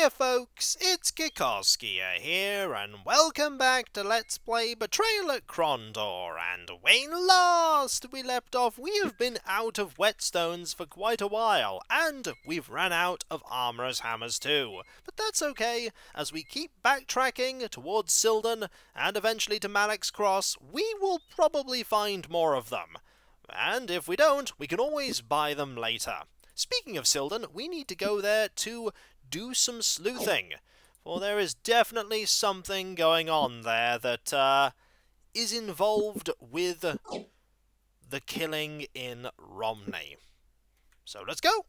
Hiya folks, it's Kikoskia here, and welcome back to Let's Play Betrayal at Krondor, and when last we left off, we have been out of whetstones for quite a while, and we've ran out of armorer's hammers too. But that's okay, as we keep backtracking towards Silden, and eventually to Malek's Cross, we will probably find more of them. And if we don't, we can always buy them later. Speaking of Silden, we need to go there to do some sleuthing, for there is definitely something going on there that is involved with the killing in Romney. So let's go!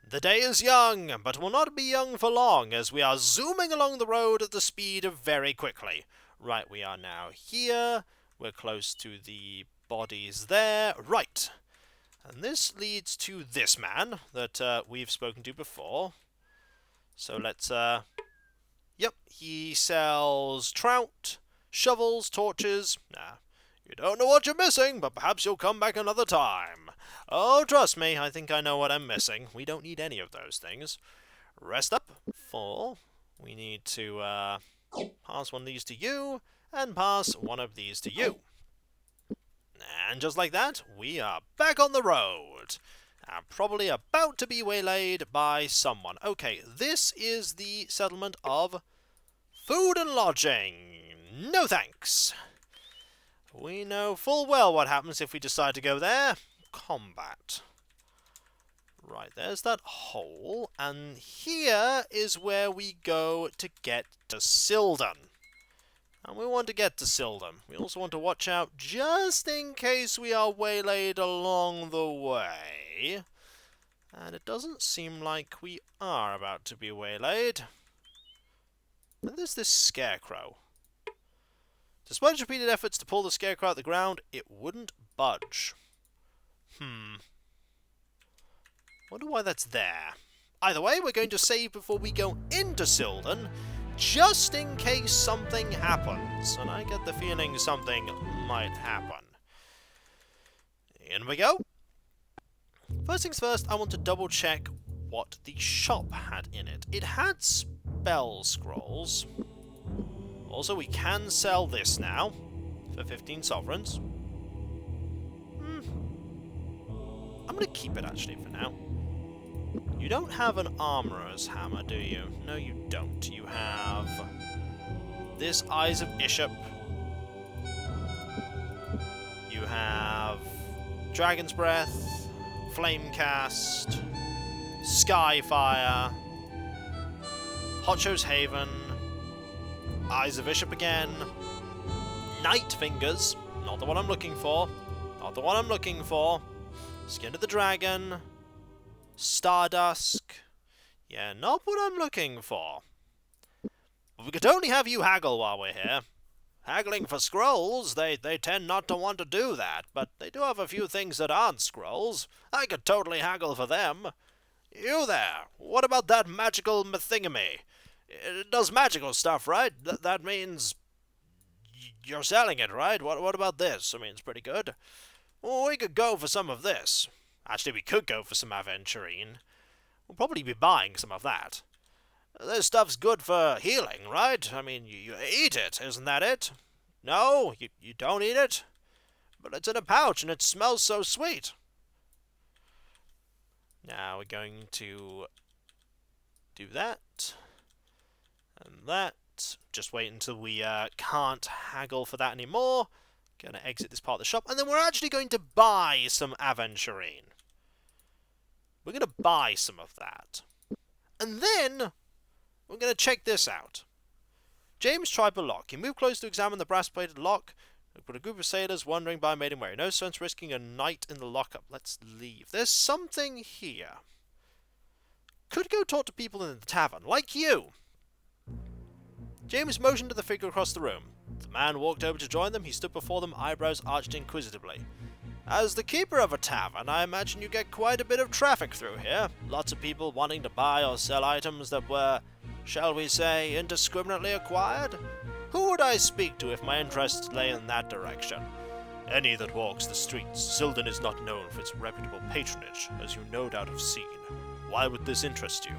The day is young, but will not be young for long, as we are zooming along the road at the speed of very quickly. Right, we are now here, we're close to the bodies there, right. And this leads to this man that we've spoken to before. So let's, yep, he sells trout, shovels, torches. Nah, you don't know what you're missing, but perhaps you'll come back another time. Oh, trust me, I think I know what I'm missing. We don't need any of those things. Rest up, full. We need to, pass one of these to you, and pass one of these to you. And just like that, we are back on the road. And probably about to be waylaid by someone. Okay, this is the settlement of food and lodging. No thanks. We know full well what happens if we decide to go there. Combat. Right, there's that hole. And here is where we go to get to Silden. And we want to get to Silden. We also want to watch out just in case we are waylaid along the way. And it doesn't seem like we are about to be waylaid. And there's this scarecrow. Despite repeated efforts to pull the scarecrow out the ground, it wouldn't budge. Wonder why that's there. Either way, we're going to save before we go into Silden, just in case something happens, and I get the feeling something might happen. In we go. First things first, I want to double check what the shop had in it. It had spell scrolls. Also, we can sell this now for 15 sovereigns. I'm going to keep it actually for now. You don't have an armorer's hammer, do you? No, you don't. You have this Eyes of Bishop. You have Dragon's Breath, Flamecast, Skyfire, Hotshow's Haven, Eyes of Bishop again, Night Fingers, not the one I'm looking for, not the one I'm looking for, Skin of the Dragon, Stardusk. Yeah, not what I'm looking for. But we could only have you haggle while we're here. Haggling for scrolls, they tend not to want to do that, but they do have a few things that aren't scrolls. I could totally haggle for them. You there, what about that magical thingamy? It does magical stuff, right? That means you're selling it, right? What about this? I mean, it's pretty good. Well, we could go for some of this. Actually, we could go for some Aventurine. We'll probably be buying some of that. This stuff's good for healing, right? I mean, you eat it, isn't that it? No? You don't eat it? But it's in a pouch and it smells so sweet. Now we're going to do that. And that. Just wait until we can't haggle for that anymore. Gonna exit this part of the shop. And then we're actually going to buy some Aventurine. We're going to buy some of that. And then, we're going to check this out. James tried the lock. He moved close to examine the brass-plated lock, but a group of sailors wandering by made him wary. No sense risking a night in the lockup. Let's leave. There's something here. Could go talk to people in the tavern, like you. James motioned to the figure across the room. The man walked over to join them. He stood before them, eyebrows arched inquisitively. As the keeper of a tavern, I imagine you get quite a bit of traffic through here. Lots of people wanting to buy or sell items that were, shall we say, indiscriminately acquired? Who would I speak to if my interests lay in that direction? Any that walks the streets. Silden is not known for its reputable patronage, as you no doubt have seen. Why would this interest you?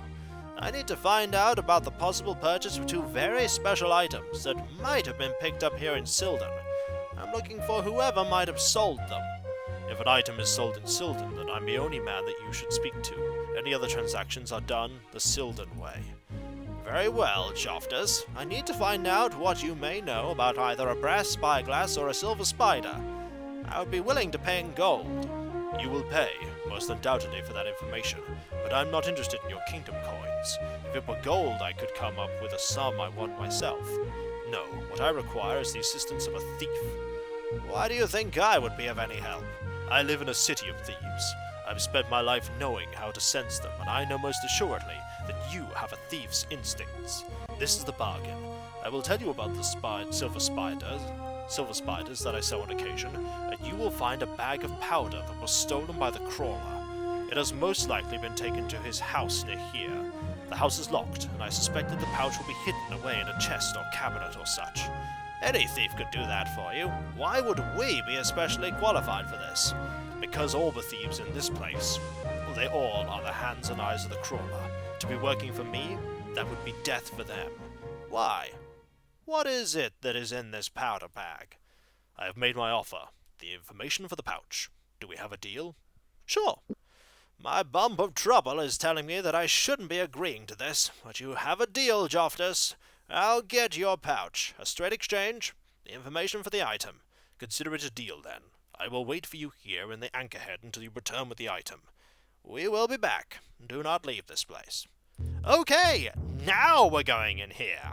I need to find out about the possible purchase of two very special items that might have been picked up here in Silden. I'm looking for whoever might have sold them. If an item is sold in Silden, then I'm the only man that you should speak to. Any other transactions are done the Silden way. Very well, Choftus. I need to find out what you may know about either a brass spyglass or a silver spider. I would be willing to pay in gold. You will pay, most undoubtedly, for that information, but I'm not interested in your kingdom coins. If it were gold, I could come up with a sum I want myself. No, what I require is the assistance of a thief. Why do you think I would be of any help? I live in a city of thieves. I've spent my life knowing how to sense them, and I know most assuredly that you have a thief's instincts. This is the bargain. I will tell you about the silver spiders that I sell on occasion, and you will find a bag of powder that was stolen by the crawler. It has most likely been taken to his house near here. The house is locked, and I suspect that the pouch will be hidden away in a chest or cabinet or such. Any thief could do that for you. Why would we be especially qualified for this? Because all the thieves in this place, they all are the hands and eyes of the crawler. To be working for me, that would be death for them. Why? What is it that is in this powder bag? I have made my offer. The information for the pouch. Do we have a deal? Sure. My bump of trouble is telling me that I shouldn't be agreeing to this, but you have a deal, Joftus. I'll get your pouch. A straight exchange. The information for the item. Consider it a deal, then. I will wait for you here in the anchorhead until you return with the item. We will be back. Do not leave this place. Okay, now we're going in here.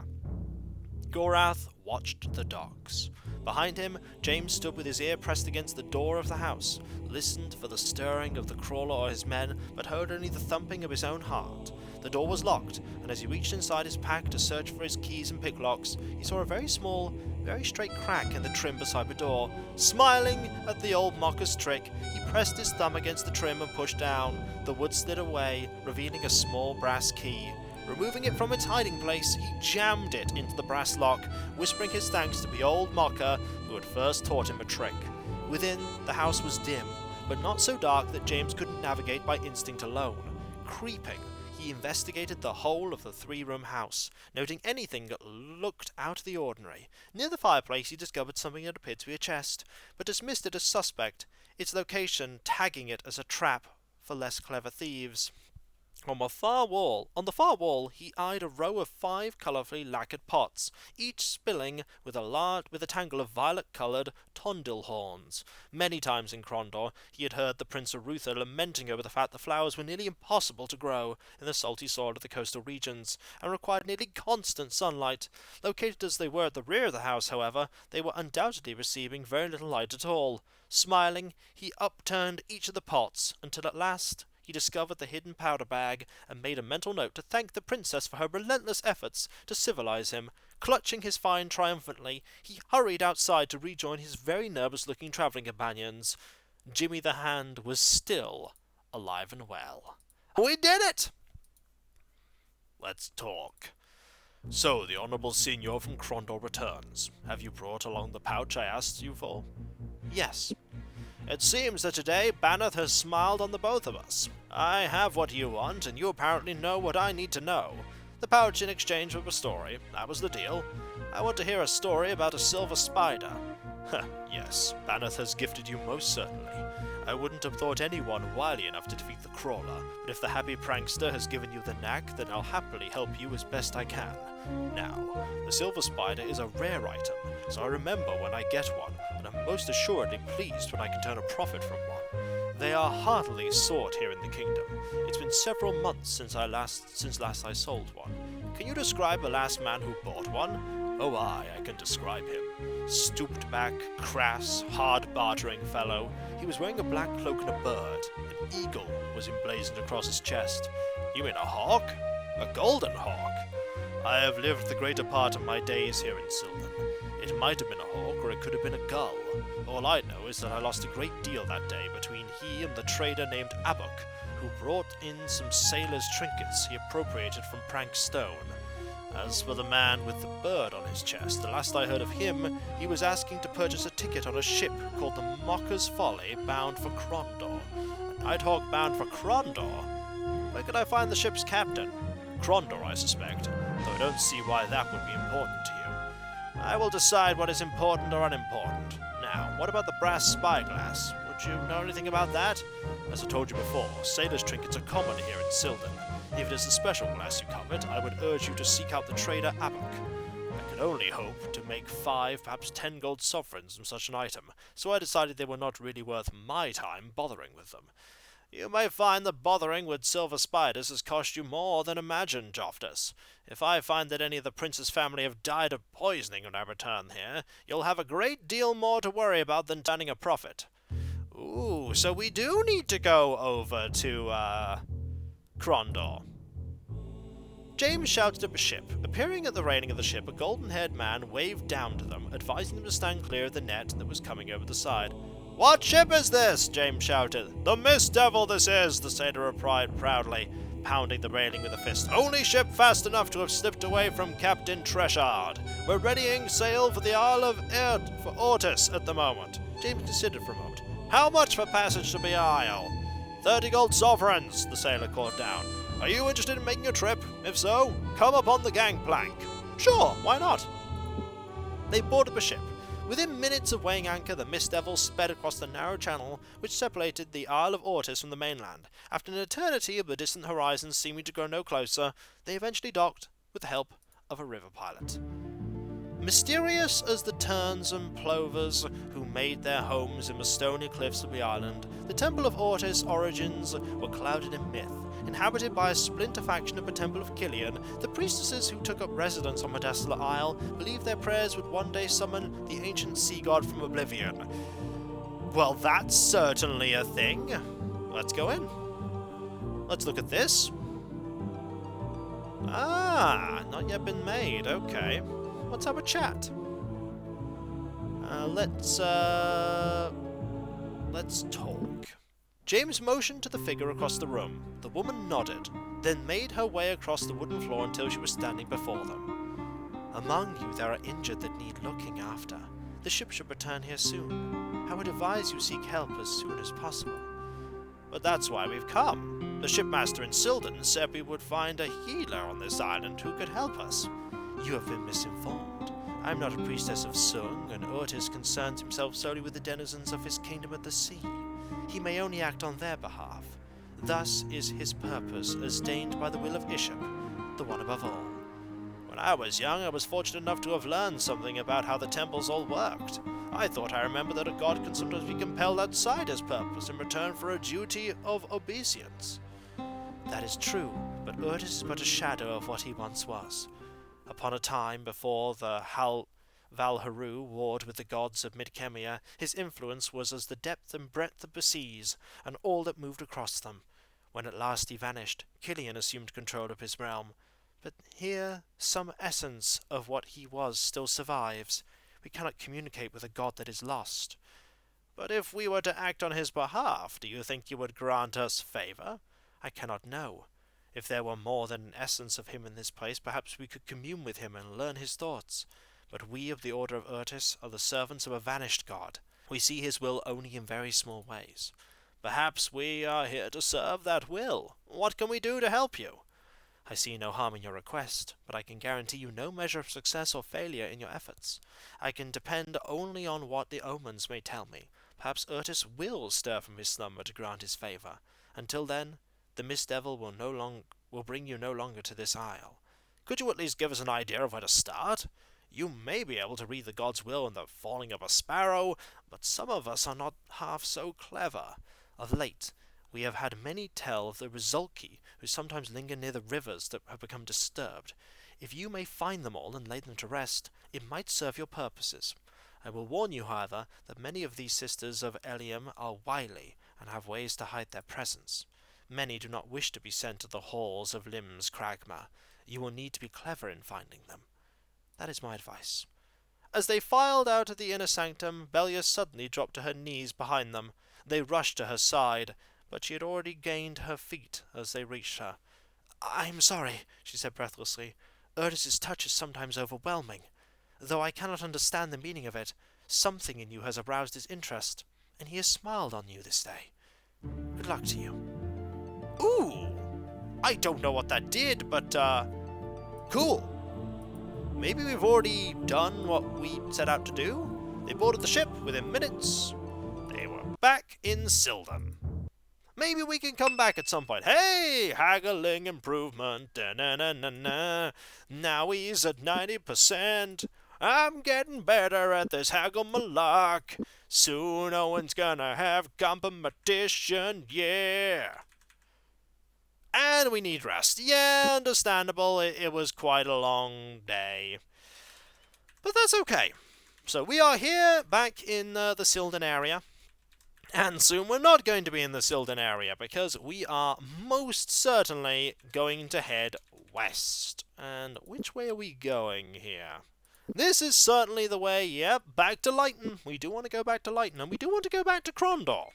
Gorath watched the dogs. Behind him, James stood with his ear pressed against the door of the house, listened for the stirring of the crawler or his men, but heard only the thumping of his own heart. The door was locked, and as he reached inside his pack to search for his keys and picklocks, he saw a very small, very straight crack in the trim beside the door. Smiling at the old mocker's trick, he pressed his thumb against the trim and pushed down. The wood slid away, revealing a small brass key. Removing it from its hiding place, he jammed it into the brass lock, whispering his thanks to the old mocker who had first taught him a trick. Within, the house was dim, but not so dark that James couldn't navigate by instinct alone. Creeping, he investigated the whole of the three-room house, noting anything that looked out of the ordinary. Near the fireplace he discovered something that appeared to be a chest, but dismissed it as suspect, its location tagging it as a trap for less clever thieves. On the far wall, he eyed a row of 5 colourfully lacquered pots, each spilling with a tangle of violet-coloured tondil horns. Many times in Krondor he had heard the Prince of Ruther lamenting over the fact the flowers were nearly impossible to grow in the salty soil of the coastal regions, and required nearly constant sunlight. Located as they were at the rear of the house, however, they were undoubtedly receiving very little light at all. Smiling, he upturned each of the pots, until at last he discovered the hidden powder bag and made a mental note to thank the princess for her relentless efforts to civilize him. Clutching his find triumphantly, he hurried outside to rejoin his very nervous-looking travelling companions. Jimmy the Hand was still alive and well. We did it! Let's talk. So, the Honourable Signor from Krondor returns. Have you brought along the pouch I asked you for? Yes. It seems that today Bannoth has smiled on the both of us. I have what you want, and you apparently know what I need to know. The pouch in exchange for a story. That was the deal. I want to hear a story about a silver spider. Yes, Bannoth has gifted you most certainly. I wouldn't have thought anyone wily enough to defeat the crawler, but if the happy prankster has given you the knack, then I'll happily help you as best I can. Now, the silver spider is a rare item, so I remember when I get one, and I'm most assuredly pleased when I can turn a profit from one. They are heartily sought here in the kingdom. It's been several months since last I sold one. Can you describe the last man who bought one? Oh aye, I can describe him. Stooped back, crass, hard-bartering fellow. He was wearing a black cloak and a bird. An eagle was emblazoned across his chest. You mean a hawk? A golden hawk? I have lived the greater part of my days here in Silden. It might have been a hawk, or it could have been a gull. All I know is that I lost a great deal that day between he and the trader named Abuk, who brought in some sailor's trinkets he appropriated from Prank Stone. As for the man with the bird on his chest, the last I heard of him, he was asking to purchase a ticket on a ship called the Mocker's Folly, bound for Krondor. A nighthawk bound for Krondor? Where could I find the ship's captain? Krondor, I suspect, though I don't see why that would be important to you. I will decide what is important or unimportant. Now, what about the brass spyglass? Would you know anything about that? As I told you before, sailors' trinkets are common here in Silden. If it is the special glass you covet, I would urge you to seek out the trader Abok. I could only hope to make 5, perhaps 10 gold sovereigns from such an item, so I decided they were not really worth my time bothering with them. You may find that bothering with silver spiders has cost you more than imagined, Joftus. If I find that any of the prince's family have died of poisoning when I return here, you'll have a great deal more to worry about than turning a profit. Ooh, so we do need to go over to, Krondor. James shouted up a ship. Appearing at the railing of the ship, a golden-haired man waved down to them, advising them to stand clear of the net that was coming over the side. "What ship is this?" James shouted. "The Mist Devil this is," the sailor replied proudly, pounding the railing with a fist. "Only ship fast enough to have slipped away from Captain Treshard. We're readying sail for the Isle of Ortis at the moment." James considered for a moment. "How much for passage to the Isle?" 30 gold sovereigns, the sailor called down. "Are you interested in making a trip? If so, come up on the gangplank." "Sure, why not?" They boarded the ship. Within minutes of weighing anchor, the Mist Devil sped across the narrow channel which separated the Isle of Ortis from the mainland. After an eternity of the distant horizon seeming to grow no closer, they eventually docked with the help of a river pilot. Mysterious as the terns and plovers who made their homes in the stony cliffs of the island, the Temple of Ortis' origins were clouded in myth. Inhabited by a splinter faction of the Temple of Killian, the priestesses who took up residence on the desolate isle believed their prayers would one day summon the ancient sea god from oblivion. Well, that's certainly a thing. Let's go in. Let's look at this. Ah, not yet been made. Okay. Let's have a chat. Let's talk. James motioned to the figure across the room. The woman nodded, then made her way across the wooden floor until she was standing before them. "Among you there are injured that need looking after. The ship should return here soon. I would advise you seek help as soon as possible." "But that's why we've come. The shipmaster in Silden said we would find a healer on this island who could help us." "You have been misinformed. I am not a priestess of Sung, and Ortis concerns himself solely with the denizens of his kingdom at the sea. He may only act on their behalf. Thus is his purpose ordained by the will of Ishap, the one above all. When I was young, I was fortunate enough to have learned something about how the temples all worked. I thought I remembered that a god can sometimes be compelled outside his purpose in return for a duty of obeisance." "That is true, but Ortis is but a shadow of what he once was. Upon a time before the Valharu warred with the gods of Midkemia, his influence was as the depth and breadth of the seas, and all that moved across them. When at last he vanished, Killian assumed control of his realm. But here some essence of what he was still survives. We cannot communicate with a god that is lost." "But if we were to act on his behalf, do you think you would grant us favor?" "I cannot know. If there were more than an essence of him in this place, perhaps we could commune with him and learn his thoughts. But we of the Order of Ortis are the servants of a vanished god. We see his will only in very small ways." "Perhaps we are here to serve that will. What can we do to help you?" "I see no harm in your request, but I can guarantee you no measure of success or failure in your efforts. I can depend only on what the omens may tell me. Perhaps Ortis will stir from his slumber to grant his favor. Until then, the Mist Devil will bring you no longer to this isle." "Could you at least give us an idea of where to start? You may be able to read the god's will in the falling of a sparrow, but some of us are not half so clever. Of late, we have had many tell of the Rizulki, who sometimes linger near the rivers that have become disturbed. If you may find them all and lay them to rest, it might serve your purposes. I will warn you, however, that many of these sisters of Eliam are wily and have ways to hide their presence. Many do not wish to be sent to the halls of Lim's Cragma. You will need to be clever in finding them. That is my advice." As they filed out of the inner sanctum, Belia suddenly dropped to her knees behind them. They rushed to her side, but she had already gained her feet as they reached her. "I am sorry," she said breathlessly. "Ortis's touch is sometimes overwhelming. Though I cannot understand the meaning of it, something in you has aroused his interest, and he has smiled on you this day. Good luck to you." "Ooh! I don't know what that did, but, cool. Maybe we've already done what we set out to do? They boarded the ship within minutes. They were back in Silden. Maybe we can come back at some point. Hey, haggling improvement. Da-na-na-na-na. Now he's at 90%. I'm getting better at this haggle malark. Soon Owen's gonna have competition, yeah. And we need rest. Yeah, understandable. It was quite a long day. But that's okay. So we are here, back in the Silden area. And soon we're not going to be in the Silden area, because we are most certainly going to head west. And which way are we going here? This is certainly the way, yep, back to Lighton. We do want to go back to Lighton, and we do want to go back to Krondor.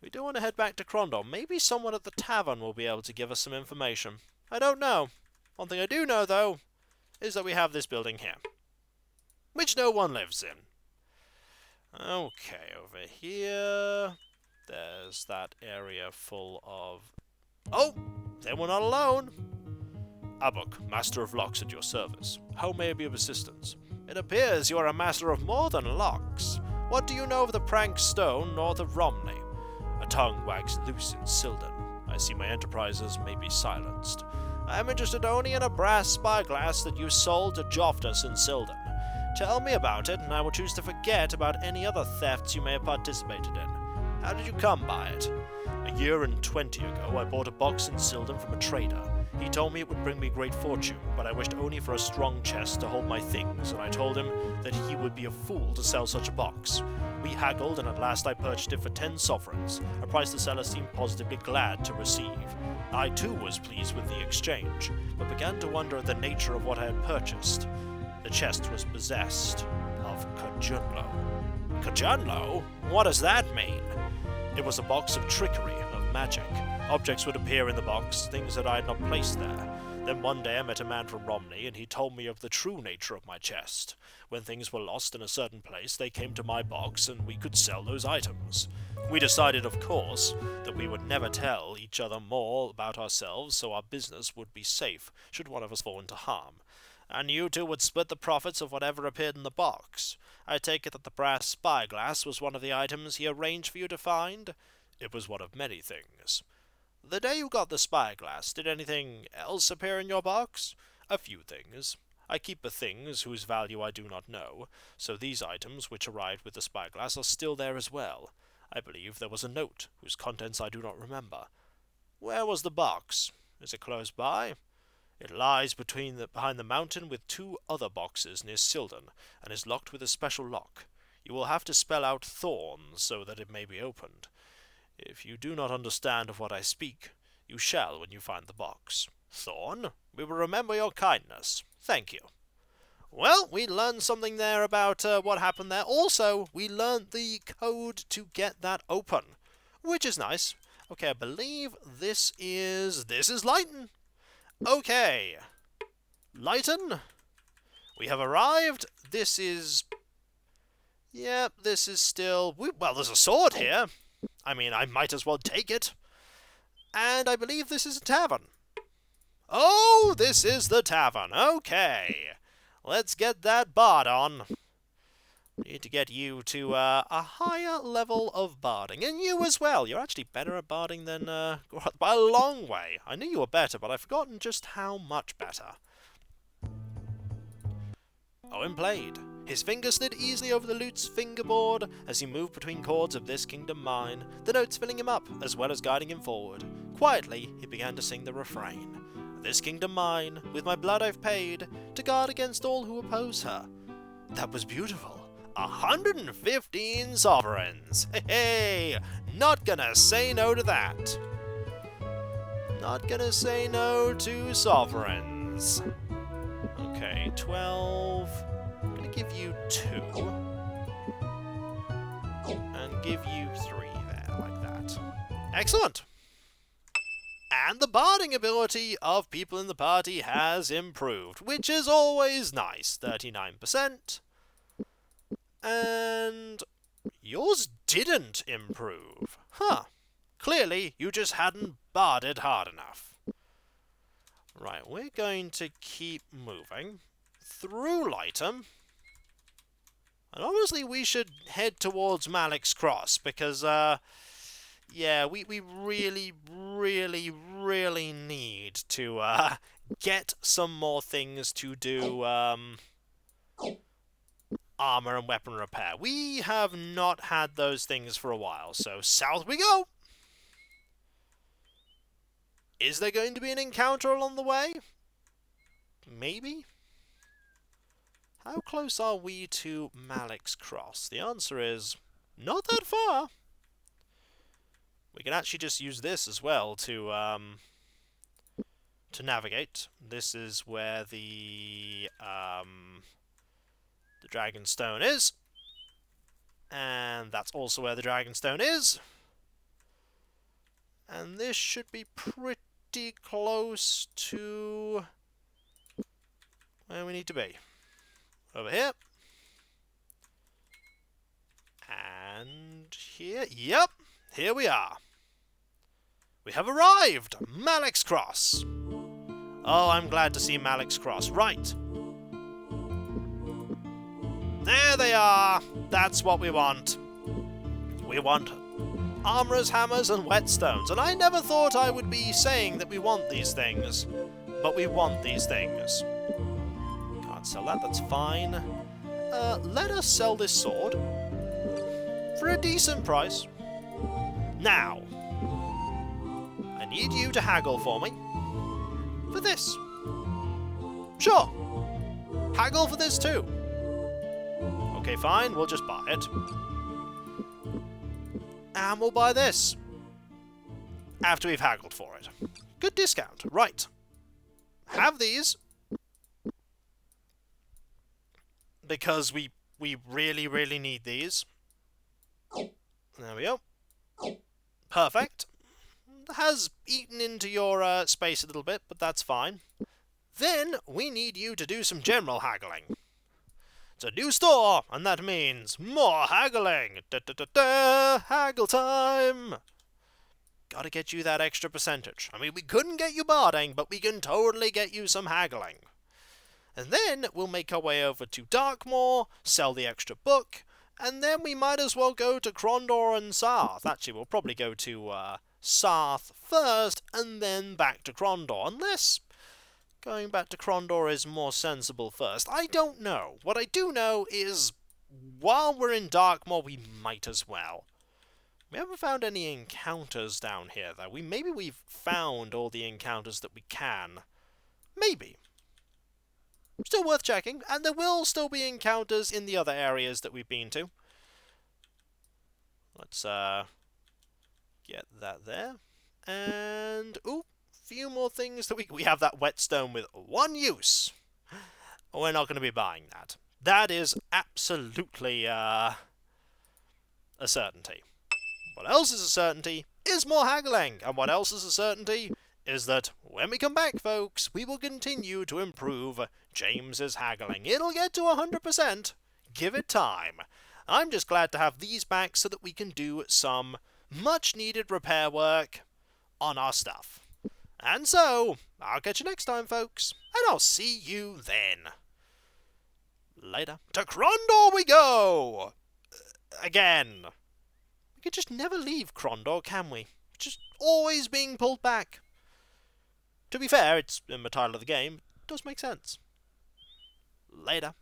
We do want to head back to Krondor. Maybe someone at the tavern will be able to give us some information. I don't know. One thing I do know, though, is that we have this building here, which no one lives in. Okay, over here, there's that area full of... Oh, then we're not alone. Abuk, Master of Locks at your service. How may I be of assistance? It appears you are a master of more than locks. What do you know of the prank stone north of Romney? A tongue wags loose in Silden. I see my enterprises may be silenced. I am interested only in a brass spyglass that you sold to Joftus in Silden. Tell me about it, and I will choose to forget about any other thefts you may have participated in. How did you come by it? 1 year and 20 ago, I bought a box in Silden from a trader. He told me it would bring me great fortune, but I wished only for a strong chest to hold my things, and I told him that he would be a fool to sell such a box. We haggled, and at last I purchased it for 10 sovereigns, a price the seller seemed positively glad to receive. I too was pleased with the exchange, but began to wonder at the nature of what I had purchased. The chest was possessed of Kajunlo. Kajunlo? What does that mean? It was a box of trickery, of magic. Objects would appear in the box, things that I had not placed there. Then one day I met a man from Romney, and he told me of the true nature of my chest. When things were lost in a certain place, they came to my box, and we could sell those items. We decided, of course, that we would never tell each other more about ourselves, so our business would be safe, should one of us fall into harm. And you two would split the profits of whatever appeared in the box. I take it that the brass spyglass was one of the items he arranged for you to find? It was one of many things. The day you got the spyglass, did anything else appear in your box? A few things. I keep the things whose value I do not know, so these items which arrived with the spyglass are still there as well. I believe there was a note, whose contents I do not remember. Where was the box? Is it close by? It lies behind the mountain with 2 other boxes near Silden, and is locked with a special lock. You will have to spell out thorns so that it may be opened. If you do not understand of what I speak, you shall when you find the box. Thorn, we will remember your kindness. Thank you. Well, we learned something there about what happened there. Also, we learned the code to get that open, which is nice. Okay, I believe this is Lighton. Okay, Lighton, we have arrived. This is... Yep, this is still... Well, there's a sword here. I mean, I might as well take it. And I believe this is a tavern. Oh, this is the tavern. Okay. Let's get that bard on. We need to get you to a higher level of barding. And you as well. You're actually better at barding than... by a long way. I knew you were better, but I've forgotten just how much better. Owen played. His fingers slid easily over the lute's fingerboard as he moved between chords of This Kingdom Mine, the notes filling him up as well as guiding him forward. Quietly, he began to sing the refrain. This kingdom mine, with my blood I've paid, to guard against all who oppose her. That was beautiful. 115 sovereigns! Hey, not gonna say no to that. Not gonna say no to sovereigns. Okay, 12... I'm going to give you 2. And give you 3 there, like that. Excellent! And the barding ability of people in the party has improved, which is always nice. 39%. And yours didn't improve. Huh. Clearly, you just hadn't barded hard enough. Right, we're going to keep moving through Lightham. And honestly, we should head towards Malik's Cross, because, yeah, we really, really, really need to, get some more things to do, armor and weapon repair. We have not had those things for a while, so south we go! Is there going to be an encounter along the way? Maybe? How close are we to Malik's Cross? The answer is not that far. We can actually just use this as well to navigate. This is where the Dragonstone is. And that's also where the Dragonstone is. And this should be pretty close to where we need to be. Over here. And here. Yep, here we are. We have arrived! Malik's Cross! Oh, I'm glad to see Malik's Cross. Right. There they are! That's what we want. We want armorers, hammers, and whetstones. And I never thought I would be saying that we want these things. But we want these things. Can't sell that, that's fine. Let us sell this sword. For a decent price. Now. I need you to haggle for me. For this. Sure. Haggle for this too. Okay, fine, we'll just buy it. And we'll buy this. After we've haggled for it. Good discount. Right. Have these. Because we really, really need these. There we go. Perfect. Has eaten into your space a little bit, but that's fine. Then we need you to do some general haggling. It's a new store, and that means more haggling. Haggle time. Gotta get you that extra percentage. I mean, we couldn't get you barding, but we can totally get you some haggling. And then we'll make our way over to Darkmoor, sell the extra book, and then we might as well go to Krondor and Sarth. Actually, we'll probably go to Sarth first, and then back to Krondor, unless going back to Krondor is more sensible first. I don't know. What I do know is, while we're in Darkmoor, we might as well. We haven't found any encounters down here, though. Maybe we've found all the encounters that we can. Maybe. Still worth checking, and there will still be encounters in the other areas that we've been to. Let's get that there. And, ooh, few more things that we have that whetstone with one use. We're not going to be buying that. That is absolutely a certainty. What else is a certainty is more haggling, and what else is a certainty is that when we come back, folks, we will continue to improve James's haggling. It'll get to 100%. Give it time. I'm just glad to have these back so that we can do some much-needed repair work on our stuff. And so, I'll catch you next time, folks, and I'll see you then. Later. To Krondor we go! Again. We could just never leave Krondor, can we? Just always being pulled back. To be fair, it's in the title of the game. It does make sense. Later.